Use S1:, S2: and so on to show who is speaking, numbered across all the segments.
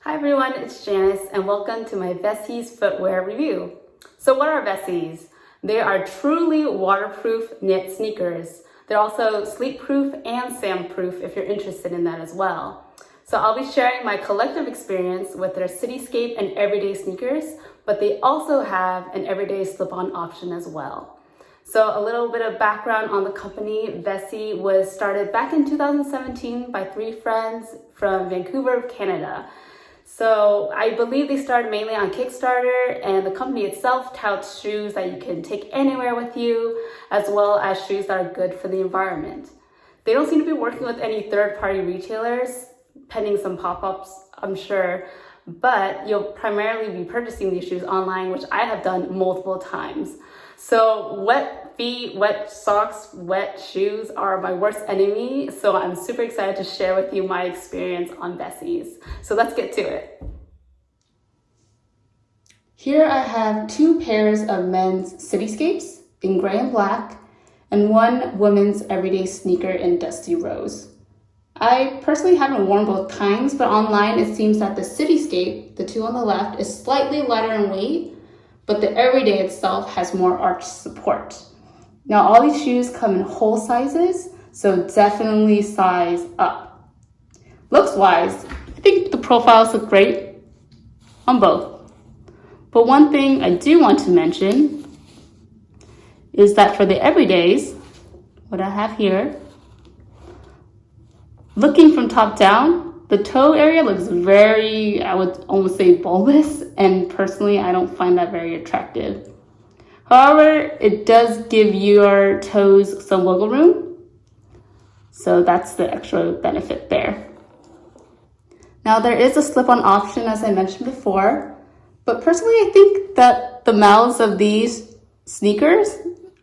S1: Hi everyone, it's Janice and welcome to my Vessi Footwear review. So what are Vessis? They are truly waterproof knit sneakers. They're also sleep-proof and sand-proof if you're interested in that as well. So I'll be sharing my collective experience with their Cityscape and Everyday sneakers, but they also have an everyday slip-on option as well. So a little bit of background on the company. Vessi was started back in 2017 by three friends from Vancouver, Canada. So I believe they started mainly on Kickstarter, and the company itself touts shoes that you can take anywhere with you, as well as shoes that are good for the environment. They don't seem to be working with any third-party retailers, pending some pop-ups, I'm sure, but you'll primarily be purchasing these shoes online, which I have done multiple times. So wet feet, wet socks, wet shoes are my worst enemy. So I'm super excited to share with you my experience on Vessis. So let's get to it. Here I have two pairs of men's Cityscapes in gray and black, and one women's everyday sneaker in dusty rose. I personally haven't worn both kinds, but online it seems that the Cityscape, the two on the left, is slightly lighter in weight, but the everyday itself has more arch support. Now all these shoes come in whole sizes, so definitely size up. Looks wise, I think the profiles look great on both. But one thing I do want to mention is that for the everydays, what I have here, looking from top down, the toe area looks very, I would almost say bulbous, and personally, I don't find that very attractive. However, it does give your toes some wiggle room, so that's the extra benefit there. Now, there is a slip-on option, as I mentioned before, but personally, I think that the mouths of these sneakers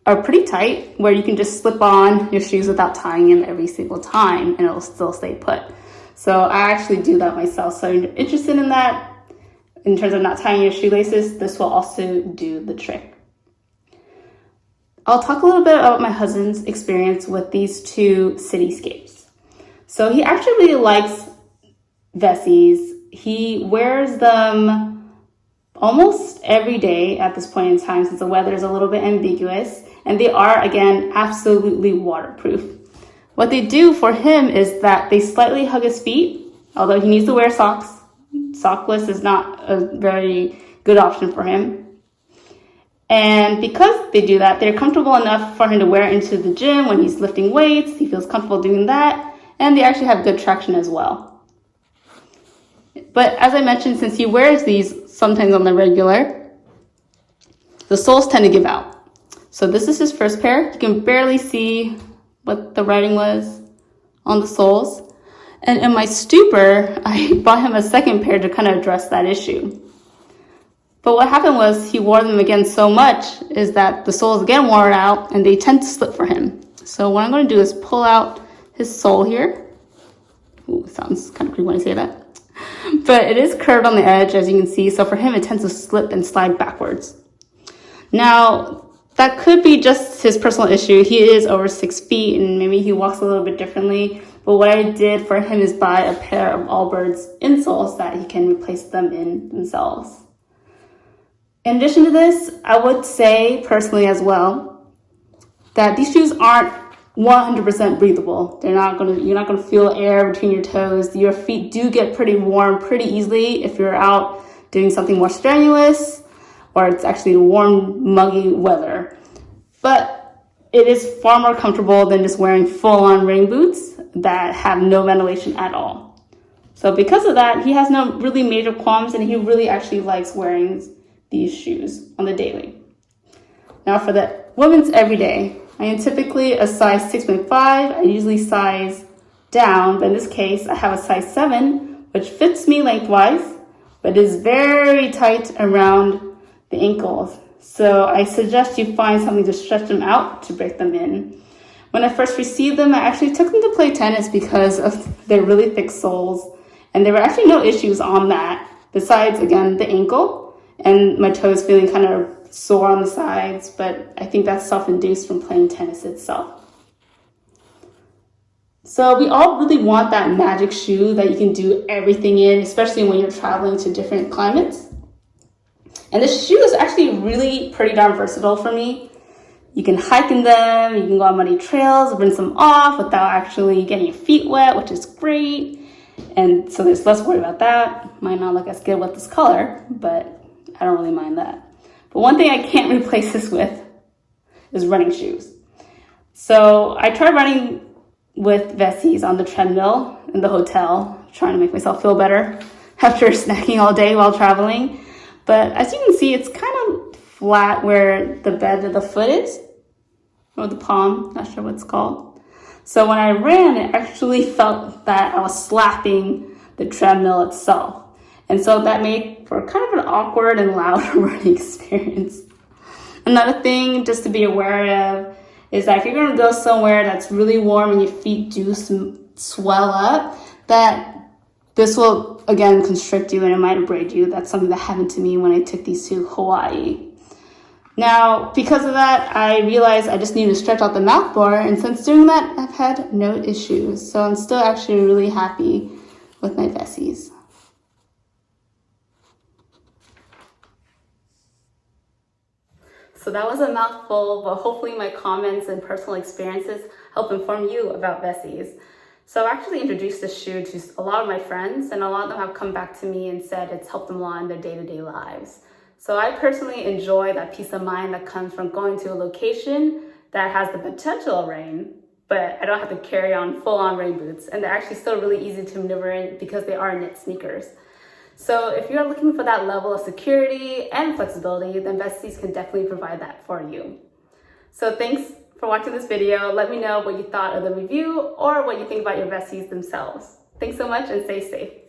S1: are pretty tight, where you can just slip on your shoes without tying them every single time, and it'll still stay put. So I actually do that myself. So if you're interested in that, in terms of not tying your shoelaces, this will also do the trick. I'll talk a little bit about my husband's experience with these two Cityscapes. So he actually really likes Vessis. He wears them almost every day at this point in time, since the weather is a little bit ambiguous, and they are, again, absolutely waterproof. What they do for him is that they slightly hug his feet, although he needs to wear socks. Sockless is not a very good option for him. And because they do that, they're comfortable enough for him to wear into the gym when he's lifting weights. He feels comfortable doing that, and they actually have good traction as well. But as I mentioned, since he wears these sometimes on the regular, the soles tend to give out. So this is his first pair. You can barely see what the writing was on the soles. And in my stupor, I bought him a second pair to kind of address that issue. But what happened was he wore them again so much is that the soles again wore out and they tend to slip for him. So what I'm going to do is pull out his sole here. Ooh, sounds kind of creepy when I say that. But it is curved on the edge, as you can see. So for him, it tends to slip and slide backwards. Now, that could be just his personal issue. He is over 6 feet and maybe he walks a little bit differently. But what I did for him is buy a pair of Allbirds insoles that he can replace them in themselves. In addition to this, I would say personally as well that these shoes aren't 100% breathable. You're not gonna feel air between your toes. Your feet do get pretty warm pretty easily if you're out doing something more strenuous, or it's actually warm, muggy weather. But it is far more comfortable than just wearing full-on rain boots that have no ventilation at all. So because of that, he has no really major qualms, and he really actually likes wearing these shoes on the daily. Now for the women's everyday, I am typically a size 6.5. I usually size down, but in this case, I have a size 7, which fits me lengthwise, but is very tight around the ankles. So I suggest you find something to stretch them out to break them in. When I first received them, I actually took them to play tennis because of their really thick soles, and there were actually no issues on that, besides, again, the ankle and my toes feeling kind of sore on the sides, but I think that's self-induced from playing tennis itself. So we all really want that magic shoe that you can do everything in, especially when you're traveling to different climates. And this shoe is actually really pretty darn versatile for me. You can hike in them, you can go on muddy trails, rinse them off without actually getting your feet wet, which is great. And so there's less worry about that. Might not look as good with this color, but I don't really mind that. But one thing I can't replace this with is running shoes. So I tried running with Vessis on the treadmill in the hotel, trying to make myself feel better after snacking all day while traveling. But as you can see, it's kind of flat where the bed of the foot is, or the palm, not sure what it's called. So when I ran, it actually felt that I was slapping the treadmill itself. And so that made for kind of an awkward and loud running experience. Another thing just to be aware of is that if you're going to go somewhere that's really warm and your feet do swell up, that this will, again, constrict you and it might abrade you. That's something that happened to me when I took these to Hawaii. Now, because of that, I realized I just need to stretch out the mouth bar, and since doing that, I've had no issues. So I'm still actually really happy with my Vessis. So that was a mouthful, but hopefully my comments and personal experiences help inform you about Vessis. So I've actually introduced this shoe to a lot of my friends, and a lot of them have come back to me and said it's helped them a lot in their day-to-day lives. So I personally enjoy that peace of mind that comes from going to a location that has the potential of rain, but I don't have to carry on full-on rain boots, and they're actually still really easy to maneuver in because they are knit sneakers. So if you're looking for that level of security and flexibility, then Vessis can definitely provide that for you. So thanks for watching this video. Let me know what you thought of the review or what you think about your Vessis themselves. Thanks so much and stay safe.